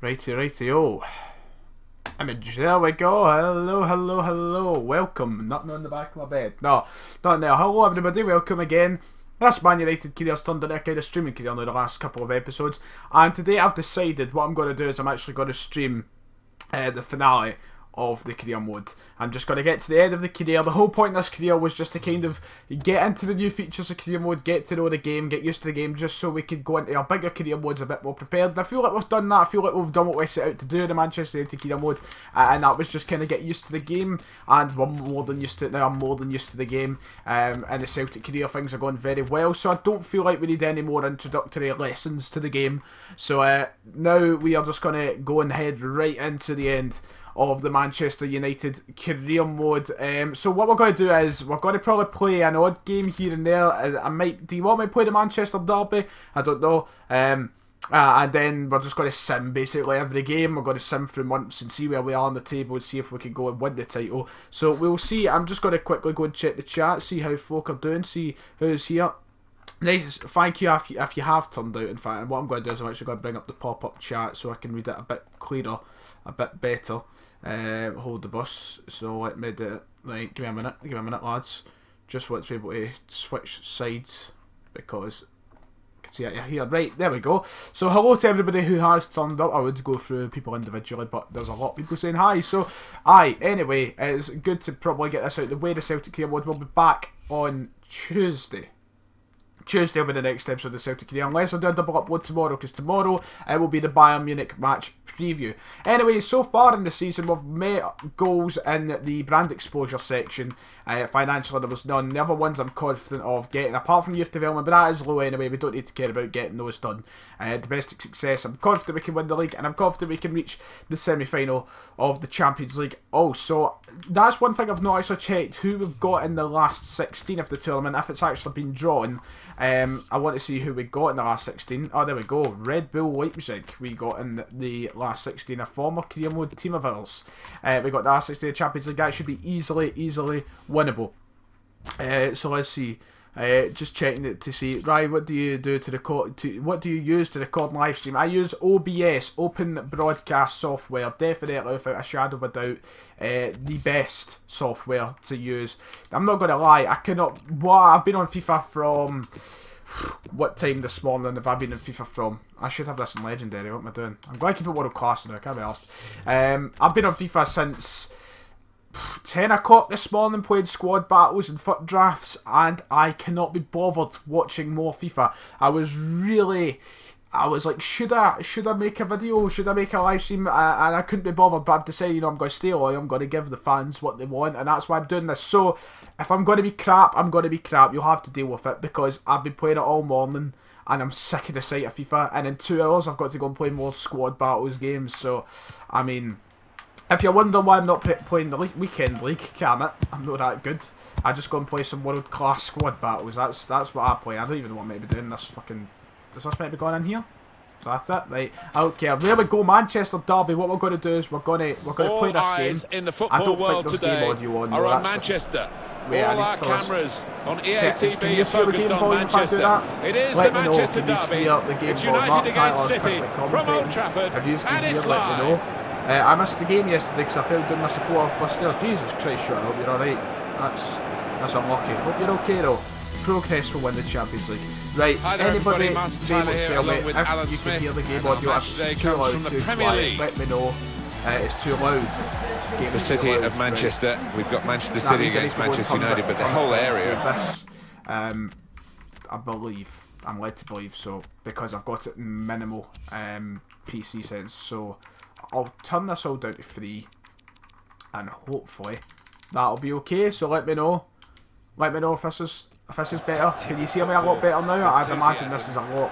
Righty-o. Image, there we go. Hello. Welcome. Nothing on the back of my bed. No, not there. Hello everybody, welcome again. This Man United career's turned into a kind of streaming career now the last couple of episodes. And today I've decided what I'm going to do is I'm actually going to stream the finale of the career mode. I'm just going to get to the end of the career. The whole point of this career was just to kind of get into the new features of career mode, get to know the game, get used to the game, just so we could go into our bigger career modes a bit more prepared. And I feel like we've done that. I feel like we've done what we set out to do in the Manchester United career mode, and that was just kind of get used to the game, and we're more than used to it now. I'm more than used to the game, and the Celtic career things are going very well, so I don't feel like we need any more introductory lessons to the game. So now we are just going to go and head right into the end of the Manchester United career mode. So what we're going to do is we're going to probably play an odd game here and there. Do you want me to play the Manchester Derby? I don't know. And then we're just going to sim basically every game. We're going to sim through months and see where we are on the table and see if we can go and win the title. So we'll see. I'm just going to quickly go and check the chat, see how folk are doing, see who's here. Nice, thank you if you have turned out, in fact. And what I'm going to do is I'm actually going to bring up the pop-up chat so I can read it a bit clearer, a bit better. Hold the bus, so let me do it. Right, give me a minute lads. Just want to be able to switch sides because I can see it here. Right, there we go. So hello to everybody who has turned up. I would go through people individually, but there's a lot of people saying hi. So anyway, it's good to probably get this out of the way. The Celtic career mode will be back on Tuesday. Tuesday will be the next episode of the Celtic career, unless I do a double upload tomorrow, because tomorrow it will be the Bayern Munich match preview. Anyway, so far in the season we've met goals in the brand exposure section. Financially there was none. The other ones I'm confident of getting, apart from youth development, but that is low anyway, we don't need to care about getting those done. Domestic success, I'm confident we can win the league, and I'm confident we can reach the semi-final of the Champions League. Oh, so that's one thing I've not actually checked, who we've got in the last 16 of the tournament, if it's actually been drawn. I want to see who we got in the last 16. Oh, there we go. Red Bull Leipzig. We got in the last 16 a former career mode team of ours. We got the last 16 of the Champions League. That should be easily winnable. So let's see. Just checking it to see. Ryan, what do you do to record? What do you use to record live stream? I use OBS, Open Broadcast Software. Definitely, without a shadow of a doubt, the best software to use. I'm not going to lie. I cannot. I've been on FIFA from. What time this morning have I been in FIFA from? I should have this in Legendary. What am I doing? I'm going to keep it World Class now. Can't be asked. I've been on FIFA since 10 o'clock this morning, playing squad battles and foot drafts, and I cannot be bothered watching more FIFA. I was like, should I make a video? Should I make a live stream? And I couldn't be bothered, but I've decided, you know, I'm going to stay loyal. I'm going to give the fans what they want, and that's why I'm doing this. So if I'm going to be crap, I'm going to be crap. You'll have to deal with it, because I've been playing it all morning and I'm sick of the sight of FIFA, and in 2 hours I've got to go and play more squad battles games. So I mean, if you're wondering why I'm not playing the weekend league, damn it, I'm not that good. I just go and play some world class squad battles. That's what I play. I don't even know what I'm meant to be doing. This fucking, does this meant to be going in here? So that's it, right? I don't care. There we go, Manchester Derby. What we're going to do is we're going to play this game. In the football I don't world think there's today game audio on. are on Manchester. Wait, all our cameras on EATV can you are focused on Manchester. It is the Manchester Derby. It's United against City from Old Trafford, and it's live. I missed the game yesterday because I failed doing my support upstairs. Jesus Christ, Sean, I hope you're alright. That's unlucky. Hope you're okay though. Progress will win the Champions League. Right, anybody able to tell me if you can hear the game audio, if it's too loud, too quiet, let me know. It's too loud. The city of Manchester. Right. We've got Manchester City against Manchester United, but the whole area. This, I believe, I'm led to believe so, because I've got it in minimal PC settings. So I'll turn this all down to 3, and hopefully that'll be okay. So let me know. Let me know if this is better. Can you see me a lot better now? I'd imagine this is a lot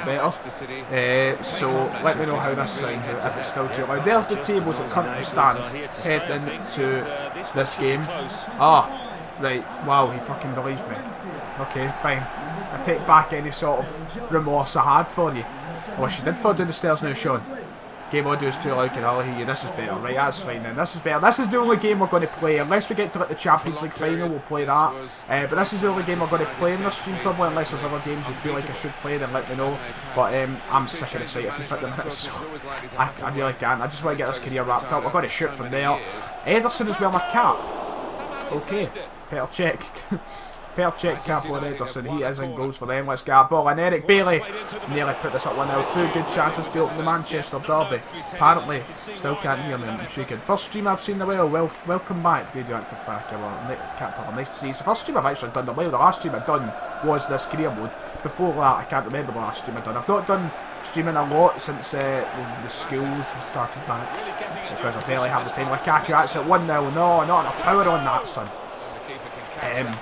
better. So let me know how this sounds, if it's still too loud. There's the tables that currently stands heading into this game. Ah, right. Wow, he fucking believes me. Okay, fine. I take back any sort of remorse I had for you. I wish you did fall down the stairs now, Sean. Game audio is too loud, can I hear you? This is better, right? That's fine then. This is better. This is the only game we're going to play. Unless we get to like the Champions League final, we'll play that. But this is the only game we're going to play in the stream, probably, unless there's other games you feel like I should play, then let me know. But I'm sick and excited for 50 minutes, so I really can't. I just want to get this career wrapped up. We're going to shoot from there. Ederson is wearing my cap. Okay, better check. Better check cap on Ederson. He is in goals for them. Let's get a ball. And Eric Bailey nearly put this up 1-0. 2 good chances to open the Manchester derby. Apparently, still can't hear me. I'm shaking. First stream I've seen the whale. Welcome back, Radioactive Facker. Nice to see. It's the first stream I've actually done the whale. The last stream I've done was this career mode. Before that, I can't remember the last stream I've done. I've not done streaming a lot since the schools have started back. Because I barely have the time. Lukaku, that's at 1-0. No, not enough power on that, son.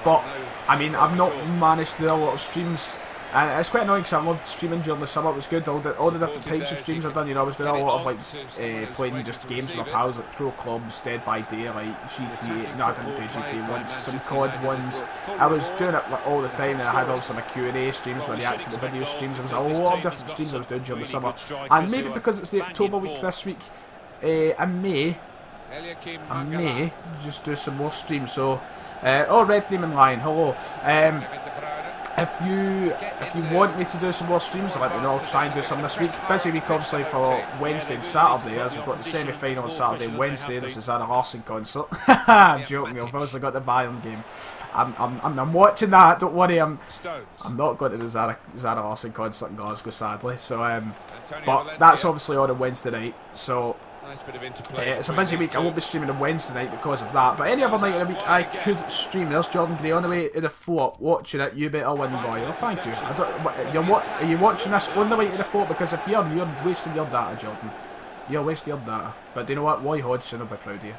But I mean, I've not managed to do a lot of streams, and it's quite annoying because I loved streaming during the summer. It was good, all the different types of streams I've done. You know, I was doing a lot of like playing just games with my pals, like pro clubs, Dead by Daylight, GTA. No, I didn't do GTA once. Some COD ones. I was doing it like, all the time, and I had also my Q&A streams, my react to the video streams. There was a lot of different streams I was doing during the summer, and maybe because it's the October week this week, I may just do some more streams. So oh, Red Name and Lion, hello. If you want me to do some more streams, let me know. I'll try and do some this week. Busy week obviously for Wednesday and Saturday, as we've got the semi-final on Saturday and Wednesday. This is Zara Larson concert. I'm joking, I've obviously got the Bayern game. I'm watching that, don't worry. I'm not going to the Zara Larson concert in Glasgow, sadly. So but that's obviously on a Wednesday night, so it's a busy week. I won't be streaming on Wednesday night because of that, but any other night of the week I could stream. There's Jordan Gray on the way to the fort watching it. You better win, boy. Oh, thank you. Are you watching this on the way to the fort? Because if you're wasting your data, Jordan. You're wasting your data. But do you know what? Roy Hodgson will be proud of you.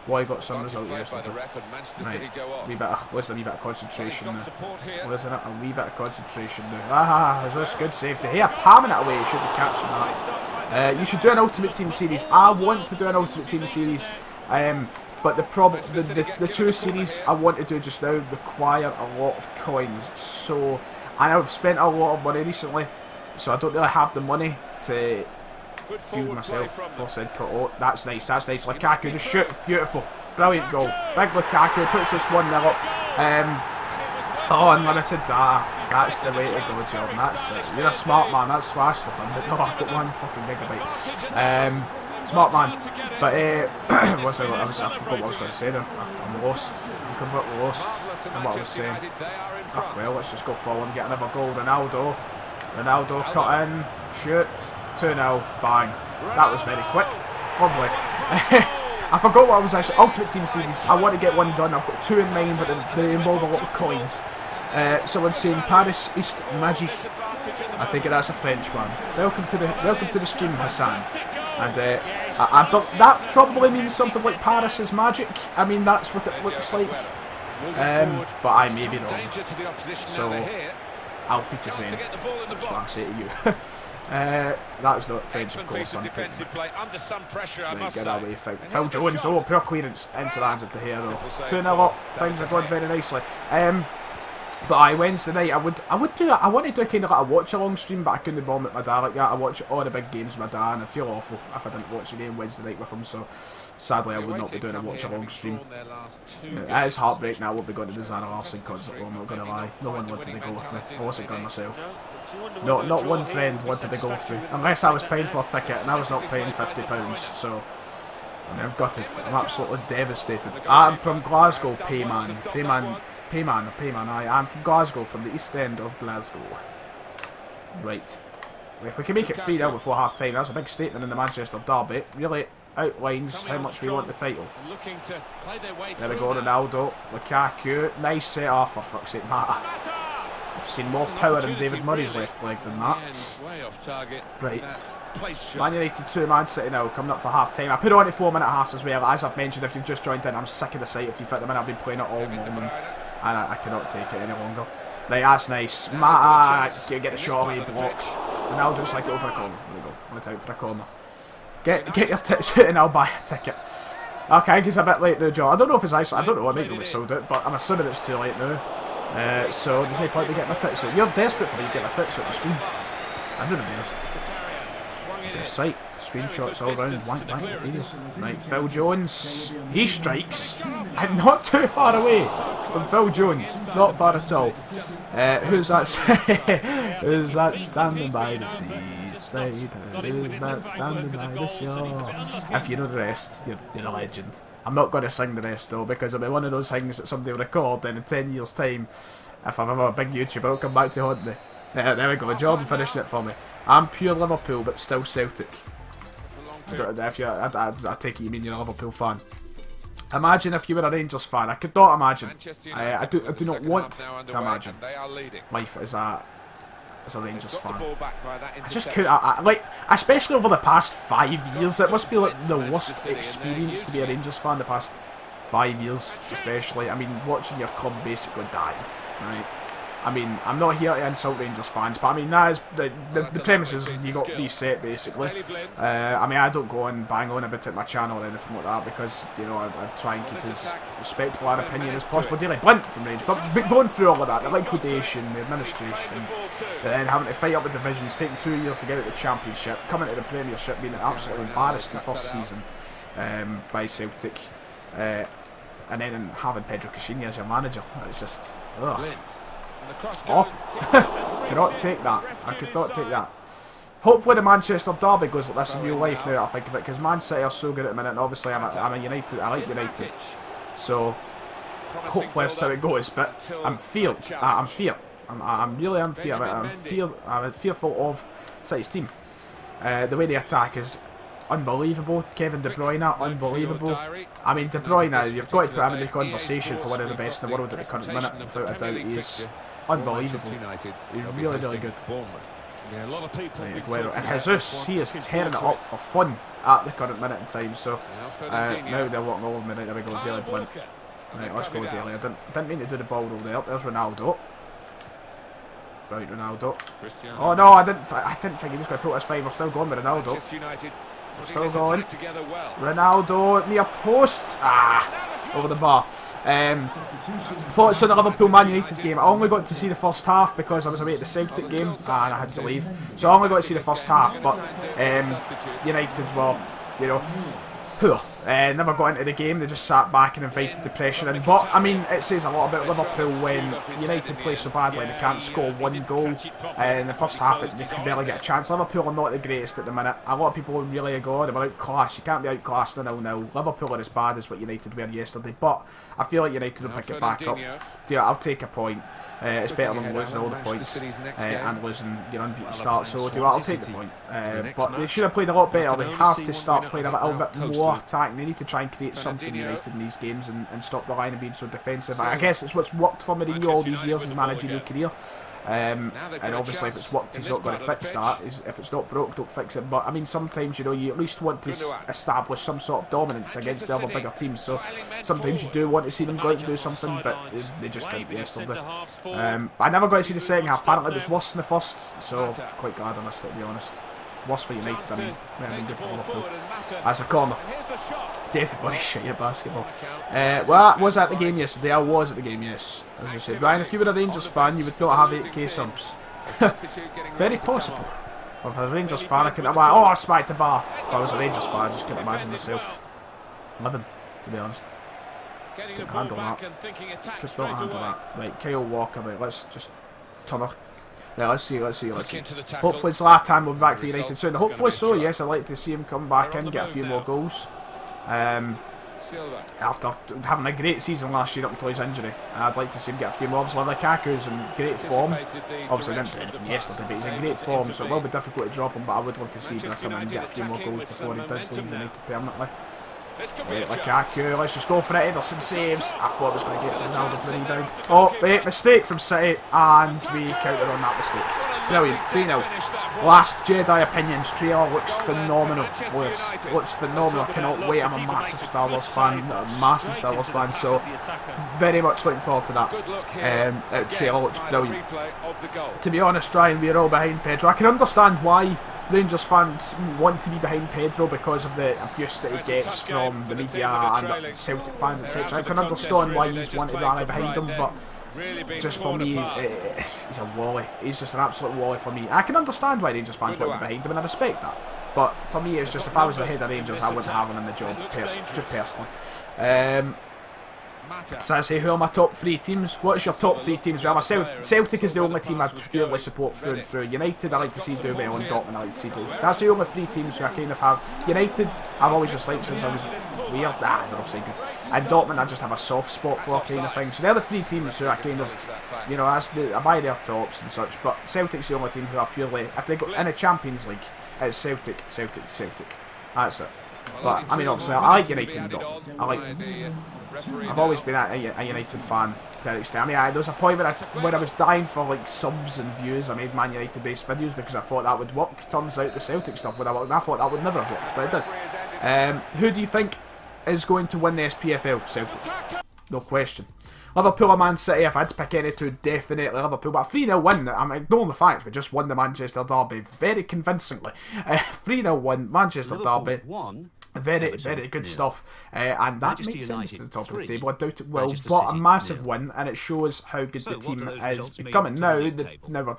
Roy got some result yesterday. Right. Where's the wee bit of concentration now? Wasn't it? A wee bit of concentration now. Ah, is this good safety? Here, palming it away. You should be catching that. You should do an Ultimate Team series. I want to do an Ultimate Team series, but the two series I want to do just now require a lot of coins. So, and I've spent a lot of money recently, so I don't really have the money to fuel myself for said cut. Oh, that's nice. That's nice. Lukaku just shoot. Beautiful. Brilliant goal. Big Lukaku puts this 1-0 up. Oh, unlimited data. That's the way to go, Jordan. That's it. You're a smart man. That's Swash the fun. But no, I've got 1 fucking gigabyte. Smart man. But I forgot what I was going to say there. I'm lost. I'm completely lost in what I was saying. Oh, well, let's just go forward and get another goal. Ronaldo cut in. Shoot. 2-0. Bang. That was very quick. Lovely. I forgot what I was actually. Ultimate Team series. I want to get one done. I've got 2 in mind, but they involve a lot of coins. Someone's saying Paris East Magic. I think that's a French one. Welcome to the stream, Hassan. And that probably means something like Paris is magic. I mean, that's what it looks like. But I may be wrong. So Alfie to say. That's what I say to you. That is not French, of course. Right, get away. Phil Jones. Oh, poor clearance into the hands of the hero. 2-0 up. Things are going very nicely. But Wednesday night I would do that. I wanted to do kind of like a watch along stream, but I couldn't bomb at my dad like that. I watch all the big games with my dad, and I'd feel awful if I didn't watch the game Wednesday night with him. So sadly, I would not be doing a watch along stream. It is heartbreaking. I won't be going to the Zara Larson concert. I'm not going to lie. No one wanted to go with me. I wasn't going myself. Not one friend wanted to go with me, unless I was paying for a ticket, and I was not paying £50. So I'm gutted. I'm absolutely devastated. I'm from Glasgow, Payman, I'm from Glasgow, from the east end of Glasgow. Right. If we can make it 3-0 before half time, that's a big statement in the Manchester derby. Really outlines how much we want the title. There we go, Ronaldo, Lukaku, nice set off, for fuck's sake, Mata. I've seen more power in David Murray's left leg than that. Right. Man United 2, Man City now, coming up for half time. I put it on at 4-minute halves as well. As I've mentioned, if you've just joined in, I'm sick of the sight. If you've hit them in, I've been playing it all morning, and I cannot take it any longer. Right, that's nice. Mata, get the shot away, blocked. Ronaldo just like it over the corner. There we go. Went out for the corner. Get your tits out and I'll buy a ticket. Okay, I think it's a bit late now, Joe. I don't know if it's actually. I don't know. I might go with sold it, but I'm assuming it's too late now. So there's no point in getting my tits out. You're desperate for me to get my tits out the stream. Everyone is. This site, screenshots all round, blank material. Right, Phil Jones, he strikes, and not too far away from Phil Jones, not far at all. Who's that? Who's that standing by the seaside? Who's that standing by the shore? If you know the rest, you're a legend. I'm not going to sing the rest though, because it'll be one of those things that somebody will record, and in 10 years' time, if I'm ever a big YouTuber, it'll come back to haunt me. There we go, Jordan finished it for me. I'm pure Liverpool, but still Celtic. If you, I take it you mean you're a Liverpool fan. Imagine if you were a Rangers fan. I could not imagine. I do not want to imagine life as a Rangers fan. I just couldn't. Like, especially over the past 5 years, it must be like the worst experience to be a Rangers fan the past 5 years, especially. I mean, watching your club basically die, right? I mean, I'm not here to insult Rangers fans, but I mean, that is the premise is you got reset basically. I mean, I don't go and bang on about it on my channel or anything like that, because, you know, I try and keep as respectful an opinion as possible. Daily Blint from Rangers, but going through all of that, the liquidation, the administration, and then having to fight up the divisions, taking 2 years to get out the Championship, coming to the Premiership, being absolutely embarrassed in the first season by Celtic, and then having Pedro Caixinha as your manager. It's just, ugh. Awful. Cannot take that. I could not take that. Hopefully the Manchester derby goes like this in real life now that I think of it, because Man City are so good at the minute, and obviously I'm a United, I like United, so hopefully that's how it goes. But I'm feared. I'm fearful of City's team. The way they attack is unbelievable. Kevin De Bruyne, unbelievable. I mean, De Bruyne, you've got to put him in the conversation for one of the best in the world at the current minute, without a doubt. He is unbelievable. He's really, really good. Right, and Jesus, he is tearing it up for fun at the current minute in time. So now they're walking over me. Right, there we go, Daily Blint. Right, let's go, Daily. I didn't mean to do the ball roll there. There's Ronaldo. Right, Ronaldo. Oh no, I didn't think he was going to put us fine. We're still going with Ronaldo. Still going. Ronaldo near post. Over the bar. Thought it's on the Liverpool Man United game. I only got to see the first half because I was away at the Celtic game and I had to leave. So I only got to see the first half. But United were, you know, poor. Never got into the game. They just sat back and invited the pressure in. But I mean, it says a lot about Liverpool when United play so badly they can't score one goal. In the first half, they can barely get a chance. Liverpool are not the greatest at the minute. A lot of people really go, they were outclassed. You can't be outclassed in 0-0. Liverpool are as bad as what United were yesterday. But I feel like United will pick it back up. Yeah, I'll take a point. It's better than losing all the points and losing your unbeaten start. So I'll take the point. But they should have played a lot better. They have to start playing a little bit more attacking. They need to try and create something United in these games and stop relying on being so defensive. I guess it's what's worked for Mourinho all these years in managing your career. And obviously if it's worked, he's not going to fix that. If it's not broke, don't fix it. But I mean, sometimes, you know, you at least want to establish some sort of dominance against the other bigger teams. So sometimes you do want to see them go out and do something, but they just didn't yesterday. I never got to see the second half. Apparently it was worse than the first, so quite glad I missed it, to be honest. Worse for United, I mean. Might have been good for Liverpool. As a corner. David Boy, shit your basketball. Well, was at the game yesterday? I was at the game, yes. As I said, Ryan, if you were a Rangers fan, you would not have 8k subs. Very possible. But if I was a Rangers fan, I couldn't. Oh, I smacked the bar. If I was a Rangers fan, I just couldn't imagine myself living, to be honest. Couldn't handle that. Just don't handle that. Right, Kyle Walker, right, let's just turn our. Yeah, let's see. Hopefully Zlatan will be back for United soon. Hopefully so, yes. I'd like to see him come back in, get a few more goals. After having a great season last year up until his injury, I'd like to see him get a few more. Obviously Lukaku's in great form. Obviously didn't do anything yesterday, but he's in great form, so it will be difficult to drop him, but I would love to see him come in and get a few more goals before he does leave United permanently. Right, Lukaku, let's just go for it. Ederson saves. I thought I was going to get to Ronaldo for the rebound. Oh, wait, mistake from City, and we counter on that mistake. Brilliant, 3-0. Last Jedi Opinions trailer looks phenomenal. Looks phenomenal. I cannot wait. I'm a massive Star Wars fan, so very much looking forward to that. Trailer looks brilliant. To be honest, Ryan, we're all behind Pedro. I can understand why Rangers fans want to be behind Pedro because of the abuse that he gets from the media and Celtic fans, etc. I can understand why he's wanted to rally behind him, but just for me, he's a wally. He's just an absolute wally for me. I can understand why Rangers fans want to be behind him, and I respect that. But for me, it's just if I was the head of Rangers, I wouldn't have him in the job, just personally. So I say, who are my top 3 teams? What's your top 3 teams? Well, Celtic is the only team I purely support through and through. United, I like to see do well, and Dortmund, I like to see do. That's the only 3 teams who I kind of have. United, I've always just liked since I was weird. They're obviously good. And Dortmund, I just have a soft spot for kind of thing. So they're the 3 teams who I kind of, you know, I buy their tops and such. But Celtic's the only team who are purely, if they go in a Champions League, it's Celtic. That's it. But I mean, obviously, I like United and Dortmund. I've always been a United fan to an extent. I mean, there was a point where I was dying for like subs and views. I made Man United based videos because I thought that would work. Turns out the Celtic stuff would have worked. I thought that would never have worked, but it did. Who do you think is going to win the SPFL? Celtic, no question. Liverpool or Man City, if I had to pick any two, definitely Liverpool. But a 3-0 win, I'm ignoring the fact we just won the Manchester Derby very convincingly. 3-0 win, Manchester Derby. Very good stuff, and that makes sense to the top of the table. I doubt it will, but a massive win, and it shows how good the team is becoming. Now we're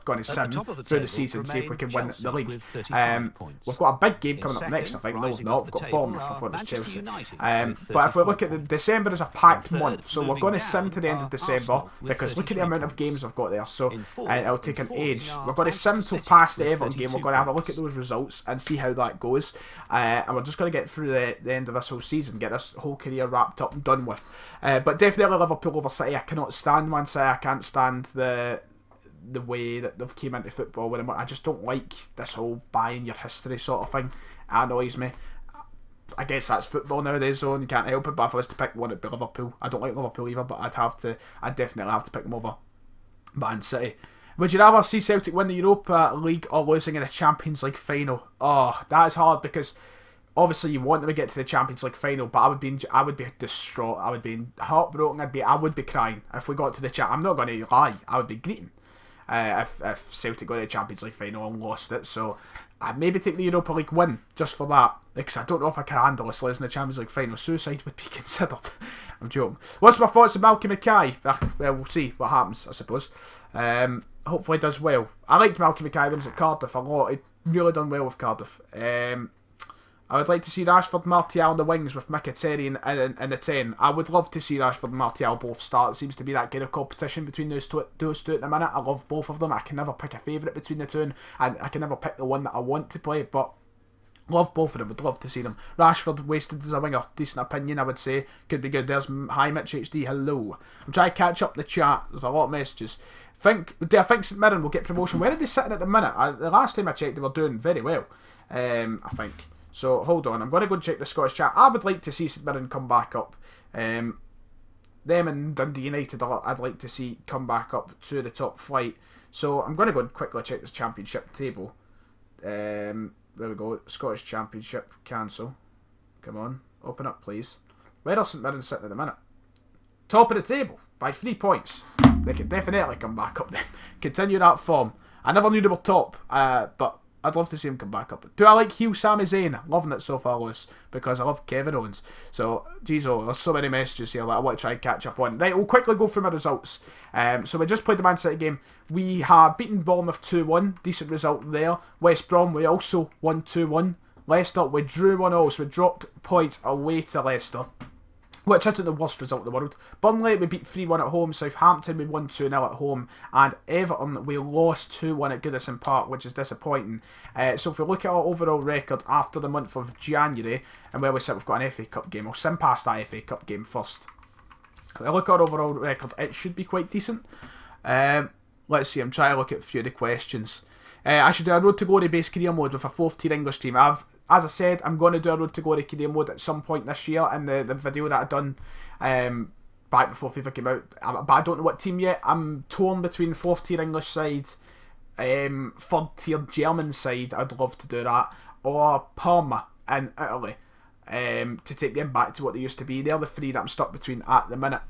going to sim through the season, see if we can win the league. We've got a big game coming up next, I think. No, we've not. We've got Bournemouth, I thought it was Chelsea. But if we look at December is a packed month, so we're going to sim to the end of December, because look at the amount of games I've got there, so it'll take an age. We're going to sim till past the Everton game. We're going to have a look at those results and see how that goes, and we're just going to get through the end of this whole season, get this whole career wrapped up and done with. But definitely Liverpool over City. I cannot stand Man City. I can't stand the way that they've came into football with them. I just don't like this whole buying your history sort of thing. It annoys me. I guess that's football nowadays, though, and you can't help it. But if I was to pick one, it'd be Liverpool. I don't like Liverpool either, but I'd definitely have to pick them over Man City. Would you rather see Celtic win the Europa League or losing in a Champions League final? Oh, that is hard, because obviously you want them to get to the Champions League final, but I would be distraught. I would be heartbroken. I would be crying if we got to the I'm not going to lie. I would be greeting if Celtic got to the Champions League final and lost it. So I'd maybe take the Europa League win just for that, because I don't know if I can handle us losing the Champions League final. Suicide would be considered. I'm joking. What's my thoughts on Malky Mackay? Well, we'll see what happens, I suppose. Hopefully he does well. I liked Malky Mackay when he was at Cardiff a lot. He really done well with Cardiff. I would like to see Rashford, Martial on the wings with Mkhitaryan in the 10. I would love to see Rashford and Martial both start. It seems to be that kind of competition between those two at the minute. I love both of them. I can never pick a favourite between the two, and I can never pick the one that I want to play, but love both of them. Would love to see them. Rashford wasted as a winger. Decent opinion, I would say. Could be good. There's Hi Mitch HD. Hello. I'm trying to catch up the chat. There's a lot of messages. Do I think St Mirren will get promotion? Where are they sitting at the minute? The last time I checked, they were doing very well. I think. So, hold on, I'm going to go and check the Scottish chat. I would like to see St Mirren come back up. Them and Dundee United, I'd like to see come back up to the top flight. So, I'm going to go and quickly check this championship table. There we go, Scottish Championship, cancel. Come on, open up please. Where are St Mirren sitting at the minute? Top of the table, by 3 points. They can definitely come back up then. Continue that form. I never knew they were top, but I'd love to see him come back up. Do I like Hugh Sami Zayn? Loving it so far, Lewis, because I love Kevin Owens. So, geez, there's so many messages here that I want to try and catch up on. Right, we'll quickly go through my results. So we just played the Man City game. We have beaten Bournemouth 2-1. Decent result there. West Brom, we also won 2-1. Leicester, we drew 1-0, so we dropped points away to Leicester, which isn't the worst result in the world. Burnley, we beat 3-1 at home. Southampton, we won 2-0 at home. And Everton, we lost 2-1 at Goodison Park, which is disappointing. So if we look at our overall record after the month of January, and where we sit, we've got an FA Cup game. I'll sim past that FA Cup game first. If I look at our overall record, it should be quite decent. Let's see, I'm trying to look at a few of the questions. I should do a Road to Glory based career mode with a 4th tier English team. As I said, I'm going to do a Road to Glory career mode at some point this year in the video that I've done back before FIFA came out. But I don't know what team yet. I'm torn between 4th tier English side, 3rd tier German side, I'd love to do that, or Parma in Italy, to take them back to what they used to be. They're the 3 that I'm stuck between at the minute.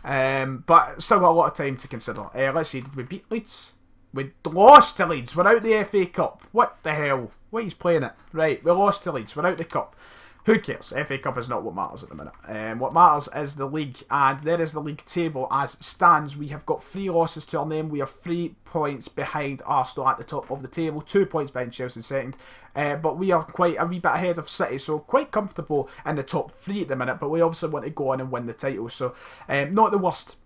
But still got a lot of time to consider. Let's see, did we beat Leeds? We lost to Leeds. We're out the FA Cup. What the hell? Why he's playing it? Right, we lost to Leeds. We're out the cup. Who cares? FA Cup is not what matters at the minute. What matters is the league, and there is the league table as it stands. We have got 3 losses to our name. We are 3 points behind Arsenal at the top of the table, 2 points behind Chelsea in second. But we are quite a wee bit ahead of City, so quite comfortable in the top 3 at the minute. But we obviously want to go on and win the title, so not the worst.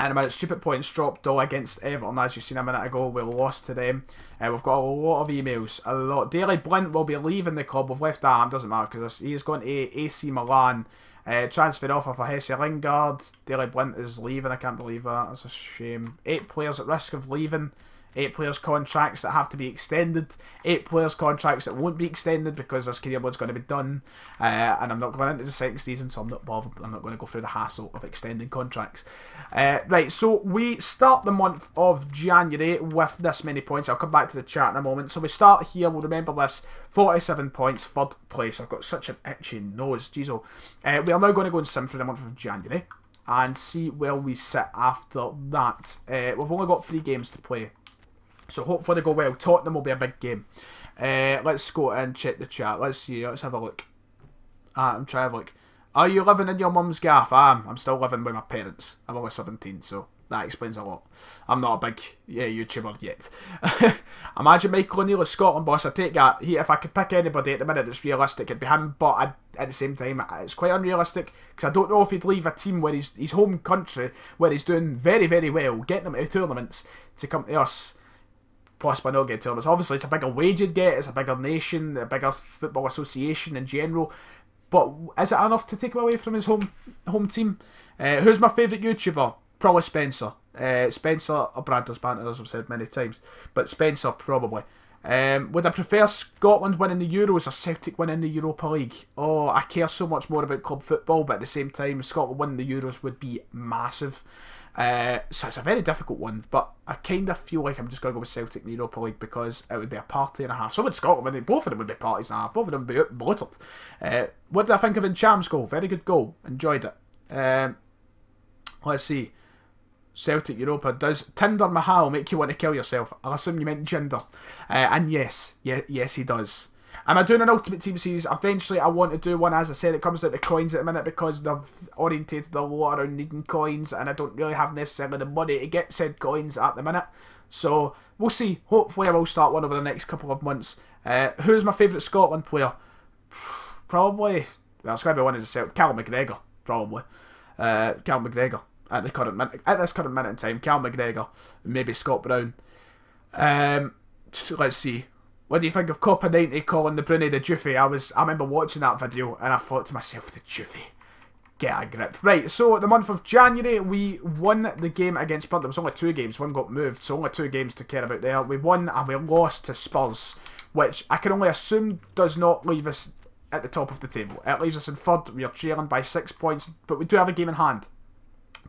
And a minute, stupid points dropped though against Everton, as you seen a minute ago. We lost to them. We've got a lot of emails. A lot. Daley Blind will be leaving the club. We've left that. Doesn't matter because he's going to AC Milan. Transferred off of a Hesse Lingard. Daley Blind is leaving. I can't believe that. That's a shame. 8 players at risk of leaving. 8 players contracts that have to be extended. 8 players contracts that won't be extended because this career mode's going to be done. And I'm not going into the second season, so I'm not bothered. I'm not going to go through the hassle of extending contracts. Right, so we start the month of January with this many points. I'll come back to the chat in a moment. So we start here, we'll remember this, 47 points, 3rd place. I've got such an itchy nose, jeez oh. We are now going to go and sim through the month of January and see where we sit after that. We've only got 3 games to play, so hopefully they go well. Tottenham will be a big game. Let's go and check the chat. Let's see, let's have a look. I'm trying to have a look. Are you living in your mum's gaff? I am. I'm still living with my parents. I'm only 17, so that explains a lot. I'm not a big YouTuber yet. Imagine Michael O'Neill as Scotland boss. I take that. If I could pick anybody at the minute that's realistic, it'd be him. But at the same time, it's quite unrealistic because I don't know if he'd leave a team where his home country, where he's doing very, very well, getting them to tournaments, to come to us. Possibly not get tournaments. Obviously, it's a bigger wage you'd get. It's a bigger nation, a bigger football association in general. But is it enough to take him away from his home team? Who's my favourite YouTuber? Probably Spencer. Spencer or Brad Banter, as I've said many times. But Spencer, probably. Would I prefer Scotland winning the Euros or Celtic winning the Europa League? Oh, I care so much more about club football, but at the same time, Scotland winning the Euros would be massive. So it's a very difficult one, but I kind of feel like I'm just going to go with Celtic in the Europa League because it would be a party and a half. So would Scotland, both of them would be parties and a half, both of them would be bloated. What did I think of Encham's goal? Very good goal, enjoyed it. Let's see. Celtic Europa. Does Tinder Mahal make you want to kill yourself? I assume you meant gender. And yes, he does. Am I doing an Ultimate Team series? Eventually I want to do one. As I said, it comes down to coins at the minute because they've orientated a lot around needing coins and I don't really have necessarily the money to get said coins at the minute. So we'll see. Hopefully I will start one over the next couple of months. Who's my favourite Scotland player? Probably, well, it's going to be one of the Celtic. Callum McGregor, probably. Callum McGregor at this current minute in time. Callum McGregor, maybe Scott Brown. Let's see. What do you think of Copa 90 calling the Brunei the Juffy? I remember watching that video and I thought to myself, the Juffy. Get a grip. Right, so the month of January, we won the game against Burnley. There was only 2 games, one got moved, so only 2 games to care about there. We won and we lost to Spurs, which I can only assume does not leave us at the top of the table. It leaves us in 3rd. We are trailing by 6 points, but we do have a game in hand.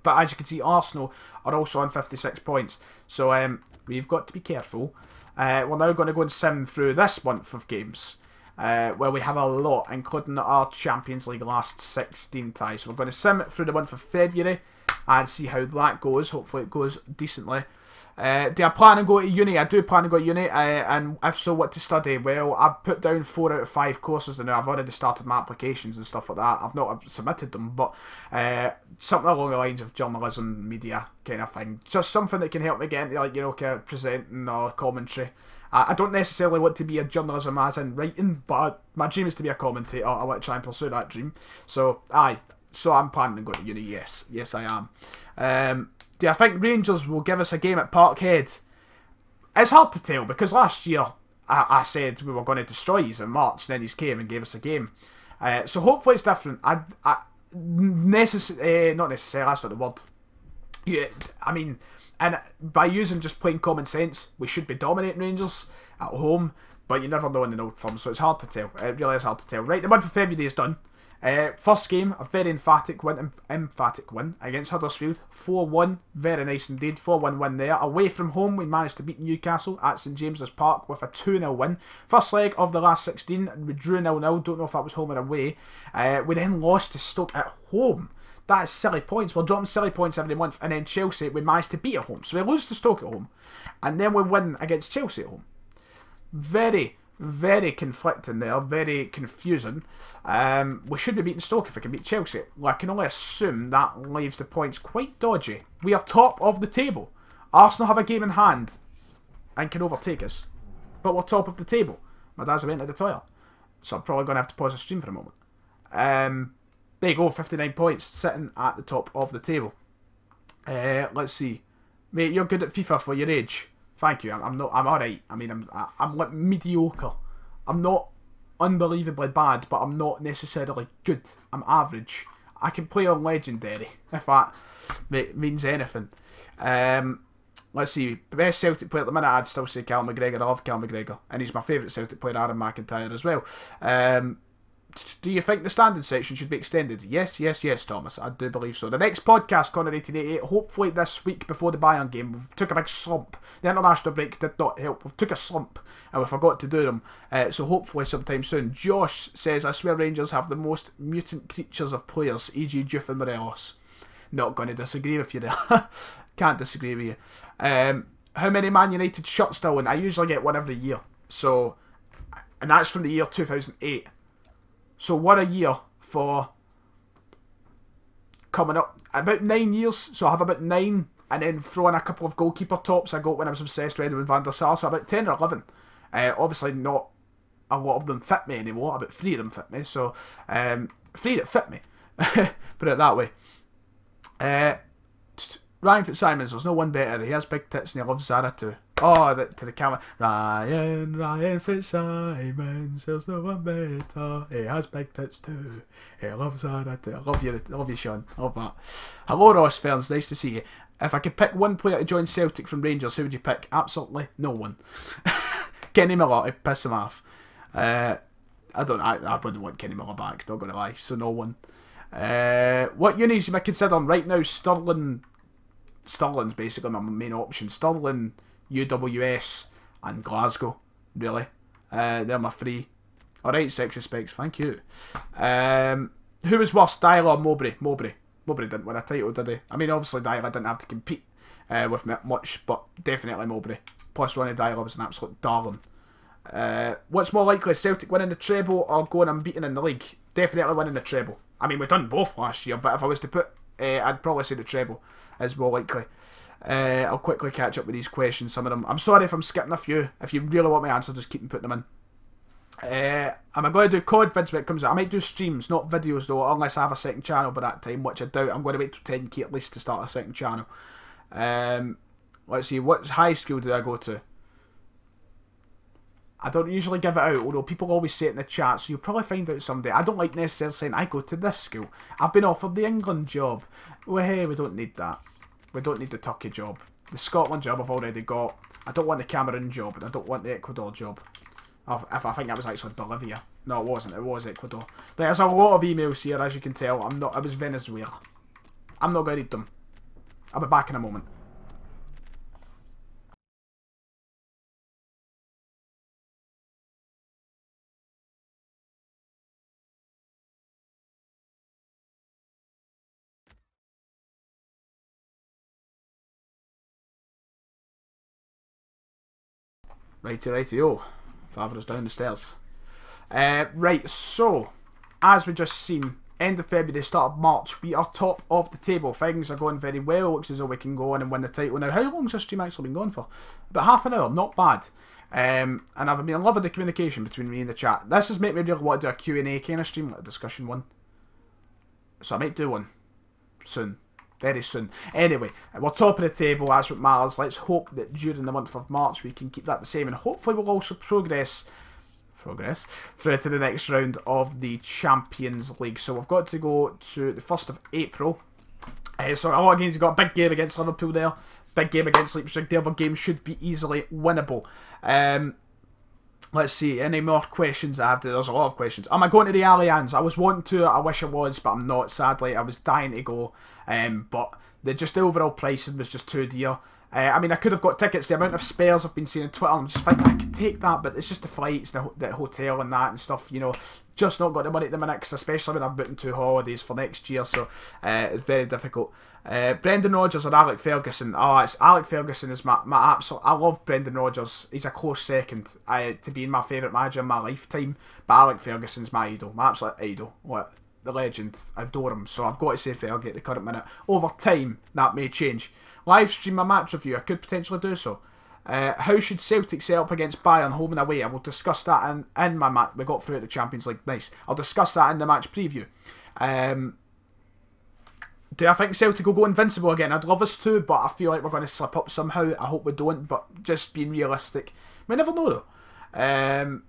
But as you can see, Arsenal are also on 56 points. So we've got to be careful. We're now going to go and sim through this month of games, where we have a lot, including our Champions League last 16 ties. So we're going to sim through the month of February and see how that goes. Hopefully it goes decently. Do I plan on going to uni? I do plan to go to uni, and if so, what to study? Well, I've put down 4 out of 5 courses now. I've already started my applications and stuff like that. I've not submitted them, but something along the lines of journalism, media kind of thing. Just something that can help me get into, like, you know, kind of presenting or commentary. I don't necessarily want to be a journalism as in writing, but my dream is to be a commentator. I want to try and pursue that dream. So, so I'm planning on going to uni, yes. Yes, I am. Do I think Rangers will give us a game at Parkhead? It's hard to tell because last year I said we were going to destroy you in March, then he came and gave us a game. So hopefully it's different. Not necessarily, that's not the word. Yeah, I mean, and by using just plain common sense, we should be dominating Rangers at home, but you never know in an old firm, so it's hard to tell. It really is hard to tell. Right, the month of February is done. First game, a very emphatic win against Huddersfield, 4-1, very nice indeed, 4-1 win there. Away from home, we managed to beat Newcastle at St James's Park with a 2-0 win. First leg of the last 16, we drew 0-0, don't know if that was home or away. We then lost to Stoke at home. That is silly points. We're dropping silly points every month, and then Chelsea, we managed to beat at home. So we lose to Stoke at home, and then we win against Chelsea at home. Very, very conflicting there, very confusing. We should be beating Stoke if we can beat Chelsea. Well, I can only assume that leaves the points quite dodgy. We are top of the table. Arsenal have a game in hand and can overtake us. But we're top of the table. My dad's went to the toilet. So I'm probably going to have to pause the stream for a moment. There you go, 59 points, sitting at the top of the table. Let's see. Mate, you're good at FIFA for your age. Thank you. I'm alright. I mean, I'm like mediocre. I'm not unbelievably bad, but I'm not necessarily good. I'm average. I can play on Legendary, if that means anything. Let's see. Best Celtic player at the minute, I'd still say Callum McGregor. I love Callum McGregor. And he's my favourite Celtic player, Aaron McIntyre, as well. Do you think the standing section should be extended? Yes, yes, yes, Thomas. I do believe so. The next podcast, Connor 1888, hopefully this week before the Bayern game. We took a big slump. The international break did not help. We took a slump and we forgot to do them. So hopefully sometime soon. Josh says, I swear Rangers have the most mutant creatures of players, e.g. Juve and Morelos. Not going to disagree with you there. Can't disagree with you. How many Man United shirts still in? I usually get one every year. So, and that's from the year 2008. So what a year for coming up. About 9 years. So I have about 9. And then throw in a couple of goalkeeper tops I got when I was obsessed with Edwin van der Sar. So about 10 or 11. Obviously not a lot of them fit me anymore. About 3 of them fit me. So 3 that fit me. Put it that way. Ryan Fitzsimons, there's no one better. He has big tits and he loves Zara too. Oh, to the camera. Ryan Fitzsimons, there's no one better. He has big tits too. He loves Zara too. I love you, Sean. I love that. Hello, Ross Ferns. Nice to see you. If I could pick one player to join Celtic from Rangers, who would you pick? Absolutely no one. Kenny Miller, to piss him off. I wouldn't want Kenny Miller back, not going to lie. So no one. What unis you might consider right now? Sterling's basically my main option. Stirling, UWS, and Glasgow. Really, they're my 3. Alright, sexy specs, thank you. Who was worse, Dyer or Mowbray? Mowbray didn't win a title, did he? I mean, obviously Dyer didn't have to compete with me much, but definitely Mowbray. Plus Ronnie Dyer was an absolute darling. What's more likely, Celtic winning the treble or going unbeaten in the league? Definitely winning the treble. I mean, we've done both last year, but if I was to put, I'd probably say the treble is more likely. I'll quickly catch up with these questions, some of them. I'm sorry if I'm skipping a few. If you really want my answer, just keep putting them in. Am I going to do COD vids when it comes out? I might do streams, not videos though, unless I have a second channel by that time, which I doubt. I'm going to wait till 10k at least to start a second channel. Let's see, what high school did I go to? I don't usually give it out, although people always say it in the chat, so you'll probably find out someday. I don't like necessarily saying, I go to this school. I've been offered the England job. Well, hey, we don't need that. We don't need the Turkey job. The Scotland job I've already got. I don't want the Cameroon job, and I don't want the Ecuador job. If I think that was actually Bolivia. No, it wasn't. It was Ecuador. There's a lot of emails here, as you can tell. It was Venezuela. I'm not going to read them. I'll be back in a moment. Righty-o. Father's down the stairs. Right, so, as we just seen, end of February, start of March, we are top of the table. Things are going very well. Looks as though we can go on and win the title. Now, how long has this stream actually been going for? About half an hour, not bad. And I've been loving the communication between me and the chat. This has made me really want to do a Q&A kind of stream, like a discussion one. So I might do one soon. Very soon. Anyway, we're top of the table, that's what matters. Let's hope that during the month of March we can keep that the same, and hopefully we'll also progress through to the next round of the Champions League. So we've got to go to the 1st of April. So a lot of games, you've got a big game against Liverpool there, big game against Leipzig. The other game should be easily winnable. Let's see, any more questions I have? There's a lot of questions. Am I going to the Allianz? I was wanting to, I wish I was, but I'm not, sadly. I was dying to go, but the overall pricing was just too dear. I mean, I could have got tickets. The amount of spares I've been seeing on Twitter, I'm just thinking I could take that, but it's just the flights, the hotel and that and stuff, you know. just not got the money at the minute, especially when I'm booking 2 holidays for next year, so it's very difficult. Brendan Rodgers or Alec Ferguson? Oh, it's Alec Ferguson is my absolute... I love Brendan Rodgers. He's a close second to being my favourite manager in my lifetime, but Alec Ferguson's my idol, my absolute idol. What? The legend. I adore him, so I've got to say Fergie at the current minute. Over time, that may change. Live stream my match review, I could potentially do so. How should Celtic set up against Bayern home and away? I will discuss that in my match. We got through at the Champions League, nice. I'll discuss that in the match preview. Do I think Celtic will go invincible again? I'd love us to, but I feel like we're going to slip up somehow. I hope we don't, but just being realistic. We never know though.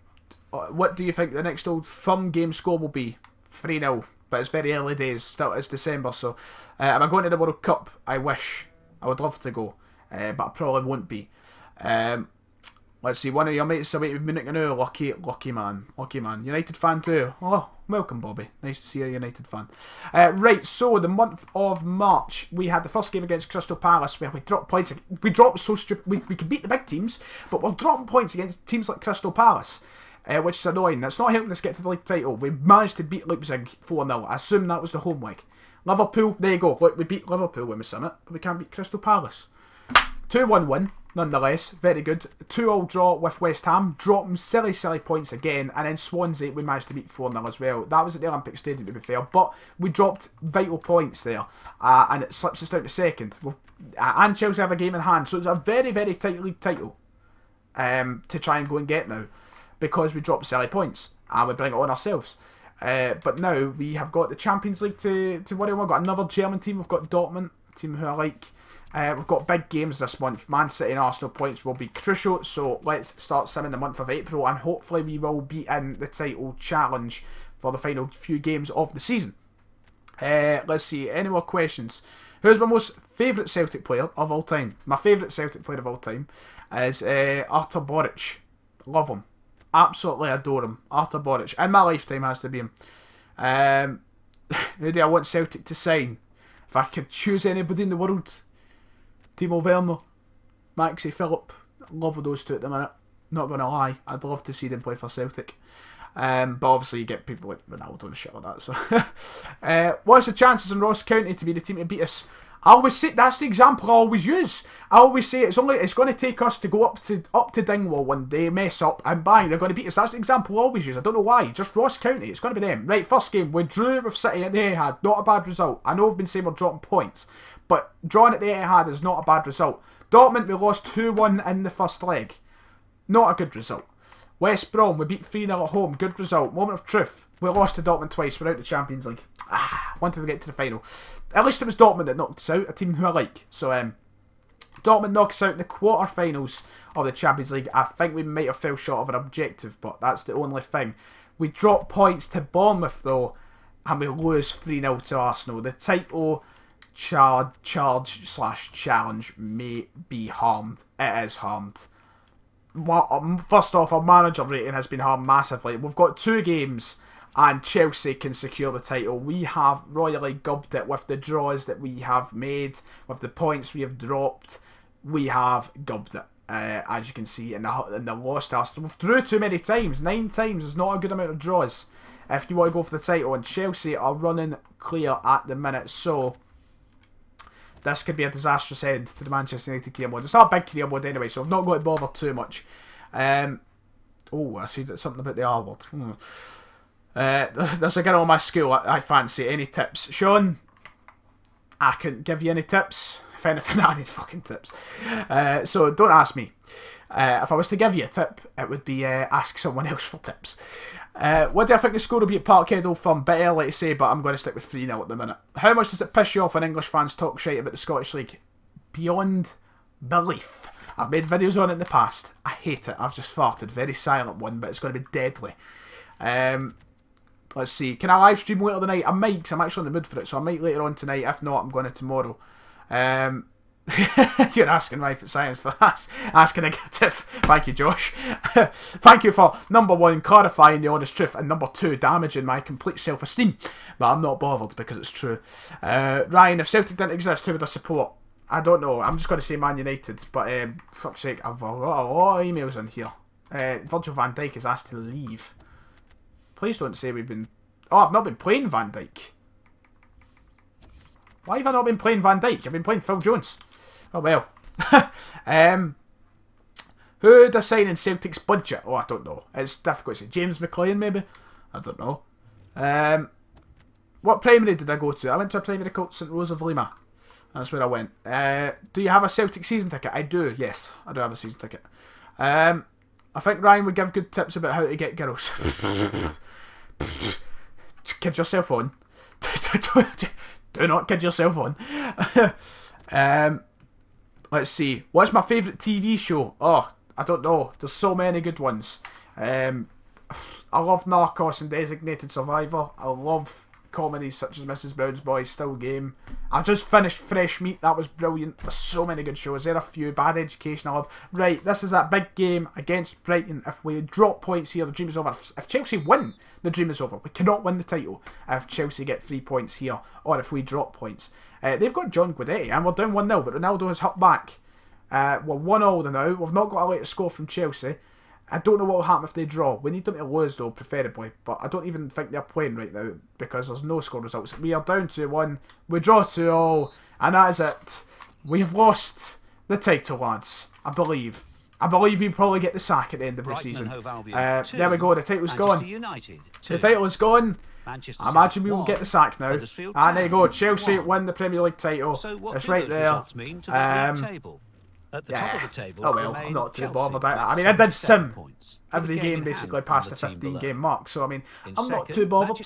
What do you think the next Old Firm game score will be? 3-0, but it's very early days, still it's December, so am I going to the World Cup? I wish. I would love to go, but I probably won't be. Let's see, one of your mates away with Munich now. Lucky man. United fan too. Oh, welcome Bobby. Nice to see you, a United fan. Right, so the month of March, we had the first game against Crystal Palace where we dropped points. We dropped so stupid. We can beat the big teams, but we're dropping points against teams like Crystal Palace. Which is annoying. That's not helping us get to the league title. We managed to beat Leipzig 4-0. I assume that was the home leg. Liverpool, there you go. Look, we beat Liverpool when we sum it, but we can't beat Crystal Palace. 2-1 win, nonetheless. Very good. 2-2 draw with West Ham. Dropping silly points again. And then Swansea, we managed to beat 4-0 as well. That was at the Olympic Stadium, to be fair. But we dropped vital points there. And it slips us down to second. And Chelsea have a game in hand. So it's a very tight league title to try and go and get now, because we dropped silly points and we bring it on ourselves. But now we have got the Champions League to worry about. We've got another German team. We've got Dortmund, a team who I like. We've got big games this month. Man City and Arsenal points will be crucial. So let's start simming the month of April, and hopefully we will be in the title challenge for the final few games of the season. Let's see, any more questions? Who's my most favourite Celtic player of all time? My favourite Celtic player of all time is Artur Boruc. Love him. Absolutely adore him. Artur Boruc. In my lifetime has to be him. Who do I want Celtic to sign? If I could choose anybody in the world, Timo Werner, Maxi Phillip. Love those two at the minute. Not going to lie. I'd love to see them play for Celtic. But obviously you get people like Ronaldo and shit like that. So, what's the chances in Ross County to be the team to beat us? I always say, that's the example I always use. I always say it's going to take us to go up to Dingwall when they mess up, and bang, they're going to beat us. That's the example I always use. I don't know why. Just Ross County. It's going to be them. Right, first game, we drew with City at the Etihad. Not a bad result. I know I've been saying we're dropping points, but drawing at the Etihad is not a bad result. Dortmund, we lost 2-1 in the first leg. Not a good result. West Brom, we beat 3-0 at home. Good result. Moment of truth. We lost to Dortmund twice. We're out the Champions League. Wanted to get to the final. At least it was Dortmund that knocked us out. A team who I like. So, Dortmund knocked us out in the quarter-finals of the Champions League. I think we might have fell short of our objective, but that's the only thing. We dropped points to Bournemouth, though, and we lose 3-0 to Arsenal. The title charge/challenge may be harmed. It is harmed. First off, our manager rating has been harmed massively. We've got 2 games and Chelsea can secure the title. We have royally gubbed it with the draws that we have made, with the points we have dropped. We have gubbed it, as you can see, in the loss to Arsenal. We've drew too many times. 9 times is not a good amount of draws if you want to go for the title, and Chelsea are running clear at the minute, so this could be a disastrous end to the Manchester United career mode. It's not a big career mode anyway, so I've not got to bother too much. Oh, I see something about the R word. There's a girl in my school I fancy. Any tips? Sean, I couldn't give you any tips. If anything, I need fucking tips. So don't ask me. If I was to give you a tip, it would be ask someone else for tips. What do I think the score will be at KEDO Firm? Bit early to say, but I'm going to stick with 3-0 at the minute. How much does it piss you off when English fans talk shite about the Scottish League? Beyond belief. I've made videos on it in the past. I hate it. I've just farted. Very silent one, but it's going to be deadly. Let's see. Can I live stream later tonight? I might, because I'm actually in the mood for it, so I might later on tonight. If not, I'm going to tomorrow. You're asking Life at Science for asking a tip. Thank you, Josh. Thank you for, number 1, clarifying the honest truth, and number 2, damaging my complete self-esteem. But I'm not bothered because it's true. Ryan, if Celtic didn't exist, who would I support? I don't know. I'm just going to say Man United. But, fuck's sake, I've got a lot of emails in here. Virgil van Dijk is asked to leave. Please don't say we've been... Oh, I've not been playing Van Dijk. Why have I not been playing Van Dijk? I've been playing Phil Jones. Oh, well. Who would assign in Celtic's budget? Oh, I don't know. It's difficult to say. James McLean, maybe? I don't know. What primary did I go to? I went to a primary called St Rose of Lima. That's where I went. Do you have a Celtic season ticket? I do, yes. I do have a season ticket. I think Ryan would give good tips about how to get girls. Kid yourself on. Do not kid yourself on. Let's see. What's my favourite TV show? Oh, I don't know. There's so many good ones. I love Narcos and Designated Survivor. I love comedies such as Mrs. Brown's Boys, Still Game. I've just finished Fresh Meat. That was brilliant. There's so many good shows. There are a few. Bad Education I love. Right, this is that big game against Brighton. If we drop points here, the dream is over. If Chelsea win, the dream is over. We cannot win the title if Chelsea get 3 points here or if we drop points. They've got John Guidetti and we're down 1-0, but Ronaldo has hit back. We're 1-0 now. We've not got a late score from Chelsea. I don't know what will happen if they draw. We need them to lose though, preferably. But I don't even think they're playing right now because there's no score results. We are down 2-1. We draw 2-0. And that is it. We have lost the title, lads. I believe. I believe we probably get the sack at the end of the season. There we go. The title's gone. The title is gone. I imagine we will get the sack now. And there you go. Chelsea win the Premier League title. It's right there. At the top of the table, oh well, I'm not too bothered. I mean, I did sim every game basically past the 15 game mark, so I mean, I'm not too bothered.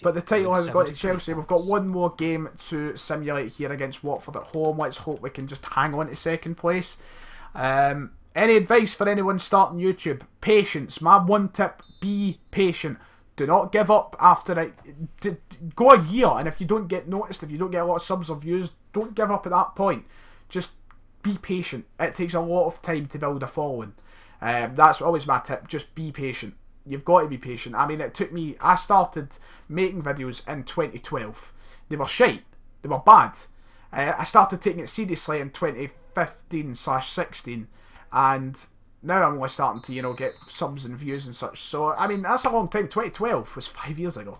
But the title has got to Chelsea. We've got one more game to simulate here against Watford at home. Let's hope we can just hang on to second place. Any advice for anyone starting YouTube? Patience. My one tip, be patient. Do not give up after it. Go a year, and if you don't get noticed, if you don't get a lot of subs or views, don't give up at that point. Just be patient. It takes a lot of time to build a following. That's always my tip. Just be patient. You've got to be patient. I mean, it took me... I started making videos in 2012. They were shite. They were bad. I started taking it seriously in 2015/16. And now I'm only starting to, you know, get subs and views and such. So, I mean, that's a long time. 2012 was 5 years ago.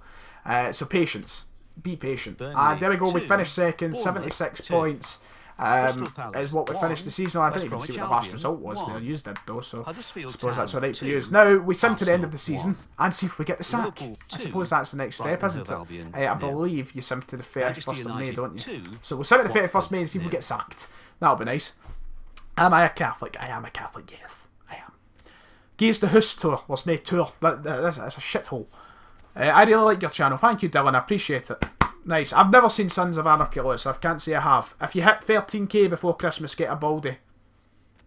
So, patience. Be patient. And there we go. We finished second. 76 points. Is what we finished the season on. I didn't even see what the last result was there. You did though, so I suppose that's alright for you. Now we sim to the end of the season and see if we get the sack. I suppose that's the next step, isn't it? I believe you sim to the 31st of May, don't you? So we'll sim to the 31st of May and see if we get sacked. That'll be nice. Am I a Catholic? I am a Catholic, yes. I am. Gaze the house tour. There's no tour. That's a shithole. I really like your channel. Thank you, Dylan. I appreciate it. Nice. I've never seen Sons of Anarchy, Lewis. I can't say I have. If you hit 13k before Christmas, get a baldy.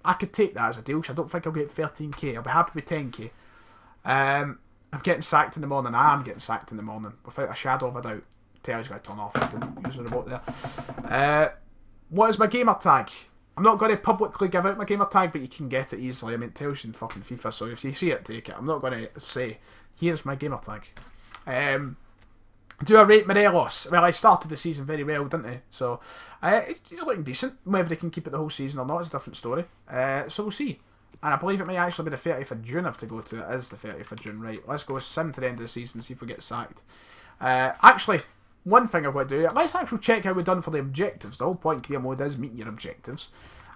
I could take that as a deal. I don't think I'll get 13k. I'll be happy with 10k. I'm getting sacked in the morning. I am getting sacked in the morning. Without a shadow of a doubt. Telly's got to turn off. I didn't use the remote there. What is my gamer tag? I'm not going to publicly give out my gamer tag, but you can get it easily. I mean, it tells you in fucking FIFA, so if you see it, take it. I'm not going to say, here's my gamer tag. Do I rate Morelos? Well, I started the season very well, didn't I? So, he's looking decent. Whether he can keep it the whole season or not is a different story. So we'll see. And I believe it may actually be the 30th of June I have to go to. It is the 30th of June, right. Let's go sim to the end of the season and see if we get sacked. Actually, one thing I've got to do, let's actually check how we've done for the objectives. The whole point of career mode is meeting your objectives.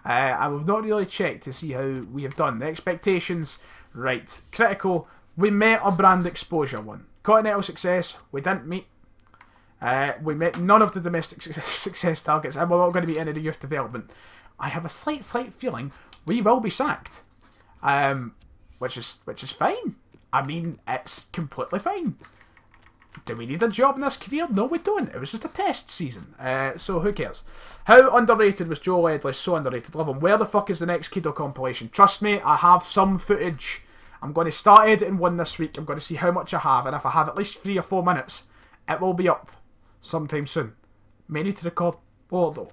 And we've not really checked to see how we have done. The expectations, right. Critical, we met our brand exposure one. Continental success, we didn't meet. We met none of the domestic success targets, and we're not going to meet any of the youth development. I have a slight feeling we will be sacked, which is fine. I mean, it's completely fine. Do we need a job in this career? No, we don't. It was just a test season. So who cares? How underrated was Joe Ledley? So underrated. Love him. Where the fuck is the next KEDO compilation? Trust me, I have some footage. I'm going to start editing one this week. I'm going to see how much I have, and if I have at least 3 or 4 minutes, it will be up sometime soon. May need to record more though,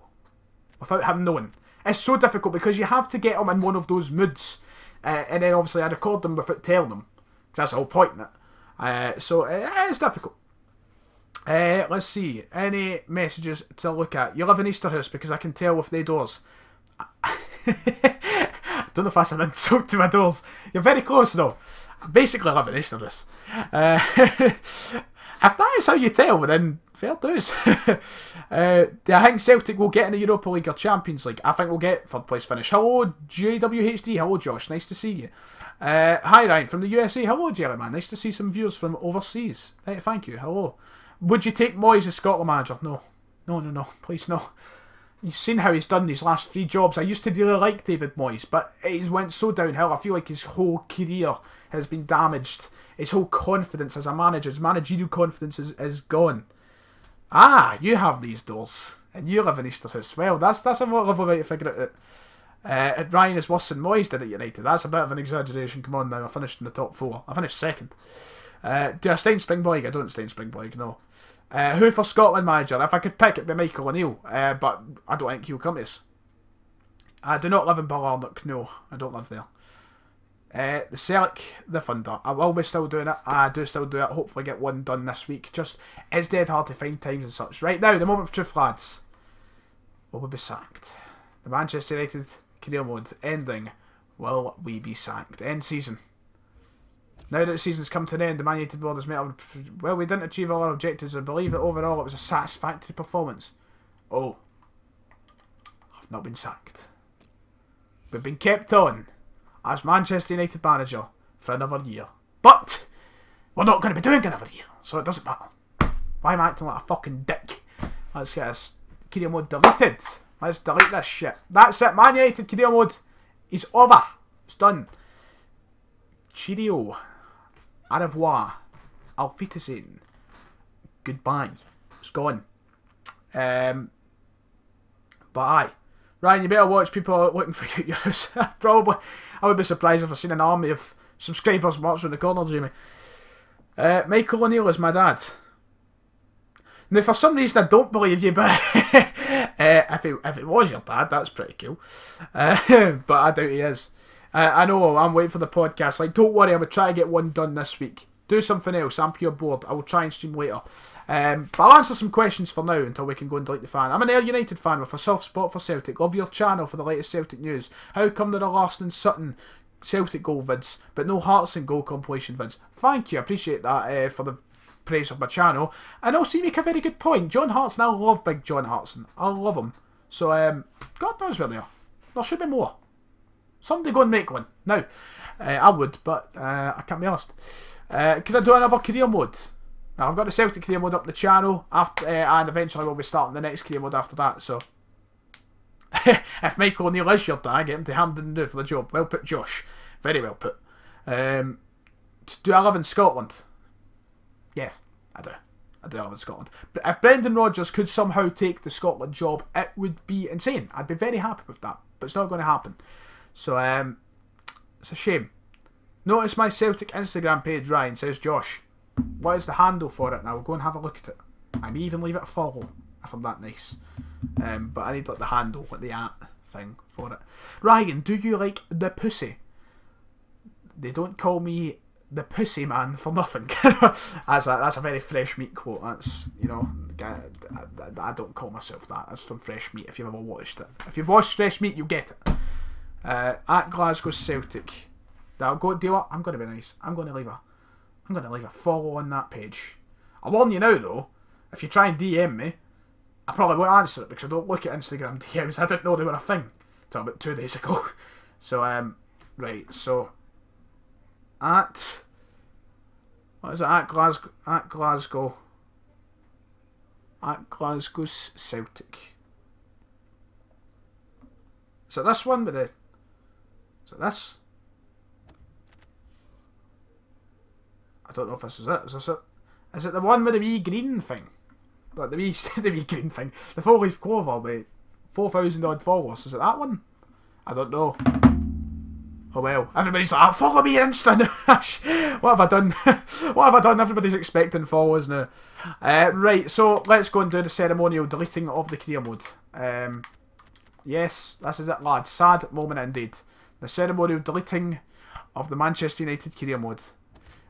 without him knowing. It's so difficult because you have to get him in one of those moods, and then obviously I record them without telling them, because that's the whole point in it. So it's difficult. Let's see. Any messages to look at? You live in Easterhouse because I can tell with the doors. don't know if that's an insult to my doors. You're very close though. I basically live in Easterus. If that is how you tell, then fair dues. Do I think Celtic will get in the Europa League or Champions League? I think we'll get third place finish. Hello JWHD, hello Josh, nice to see you. Hi Ryan from the USA, hello Jerry man, nice to see some viewers from overseas. Right, thank you, hello. Would you take Moyes as Scotland manager? No. No, please no. You've seen how he's done these last 3 jobs. I used to really like David Moyes, but he's went so downhill. I feel like his whole career has been damaged. His whole confidence as a manager, his managerial confidence is gone. Ah, you have these doors, and you live in Easterhouse. Well, that's a lovely way to figure it out. Ryan is worse than Moyes did at United. That's a bit of an exaggeration. Come on now, I finished in the top 4. I finished 2nd. Do I stay in Springboig? I don't stay in Springboig, no. Who for Scotland manager? If I could pick, it'd be Michael O'Neill, but I don't think he'll come to us. I do not live in Ballarnock, no, I don't live there. The Celtic, the Thunder. I will be still doing it. I do still do it. Hopefully get one done this week. Just, it's dead hard to find times and such. Right now, the moment of truth, lads. Will we be sacked? The Manchester United career mode ending. Will we be sacked? End season. Now that the season's come to an end, the Man United board has made up. Well, we didn't achieve all our objectives. I believe that overall it was a satisfactory performance. Oh. I've not been sacked. We've been kept on as Manchester United manager for another year. But we're not going to be doing another year, so it doesn't matter. Why am I acting like a fucking dick? Let's get this career mode deleted. Let's delete this shit. That's it. Man United career mode is over. It's done. Cheerio. Au revoir. Auf Wiedersehen. Goodbye. It's gone. But aye. Ryan, you better watch people looking for yours. Probably. I would be surprised if I seen an army of subscribers march around the corner, Jamie. Michael O'Neill is my dad. Now, for some reason, I don't believe you, but if it was your dad, that's pretty cool. But I doubt he is. I know, I'm waiting for the podcast. Like, don't worry, I would try to get one done this week. Do something else, I'm pure bored. I will try and stream later. But I'll answer some questions for now until we can go and delete the fan. I'm an Ayr United fan with a soft spot for Celtic. Love your channel for the latest Celtic news. How come there are Larson and Sutton Celtic goal vids, but no Hearts and goal compilation vids? Thank you, I appreciate that for the praise of my channel. And also you make a very good point. John Hartson, I love big John Hartson. I love him. So, God knows where they are. There should be more. Somebody go and make one. Now, I would, but I can't be asked. Could I do another career mode? Now, I've got the Celtic career mode up the channel, after, and eventually we'll be starting the next career mode after that, so. If Michael O'Neill is your dad, get him to Hampden do for the job. Well put, Josh. Very well put. Do I live in Scotland? Yes, I do. I do live in Scotland. But if Brendan Rodgers could somehow take the Scotland job, it would be insane. I'd be very happy with that, but it's not going to happen. So, it's a shame. Notice my Celtic Instagram page, Ryan, says Josh. What is the handle for it? Now we'll go and have a look at it. I may even leave it a follow, if I'm that nice. But I need like the handle, like the @ thing for it. Ryan, do you like the pussy? They don't call me the pussy man for nothing. that's a very Fresh Meat quote. That's, you know, I don't call myself that. That's from Fresh Meat, if you've ever watched it. If you've watched Fresh Meat, you'll get it. At Glasgow Celtic. I'll go, do you know what? I'm going to be nice. I'm going to leave a follow on that page. I'll warn you now though, if you try and DM me, I probably won't answer it because I don't look at Instagram DMs. I didn't know they were a thing until about 2 days ago. So, right, so, what is it, at Glasgow Celtic. Is it this one with the, is it this? I don't know if this is it. Is this it? Is it the one with the wee green thing? Like the wee green thing. The 4-leaf clover with 4,000 odd followers. Is it that one? I don't know. Oh well. Everybody's like, follow me instant. What have I done? What have I done? Everybody's expecting followers now. Right, so let's go and do the ceremonial deleting of the career mode. Yes, this is it, lads. Sad moment indeed. The ceremonial deleting of the Manchester United career mode.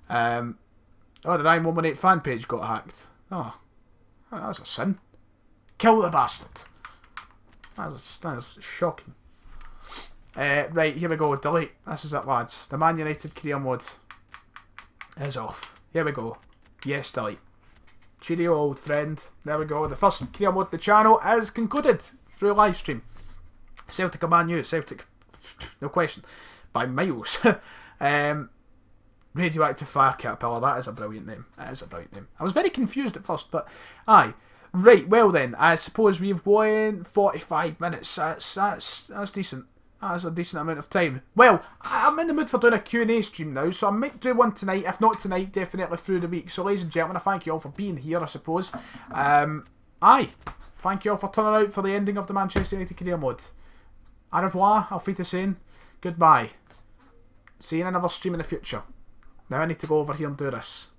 Oh, the 918 fan page got hacked. Oh, that's a sin. Kill the bastard. That is shocking. Right, here we go. Delete. This is it, lads. The Man United career mode is off. Here we go. Yes, delete. Cheerio, old friend. There we go. The first career mode of the channel is concluded through live stream. Celtic or Man U? Celtic. No question. By miles. Radioactive Fire Caterpillar. That is a brilliant name. That is a brilliant name. I was very confused at first, but aye. Right, well then. I suppose we've won 45 minutes. That's decent. That's a decent amount of time. Well, I'm in the mood for doing a Q&A stream now, so I might do one tonight. If not tonight, definitely through the week. So, ladies and gentlemen, I thank you all for being here, I suppose. Aye. Thank you all for turning out for the ending of the Manchester United career mode. Au revoir, auf Wiedersehen. Goodbye. See you in another stream in the future. Now I need to go over here and do this.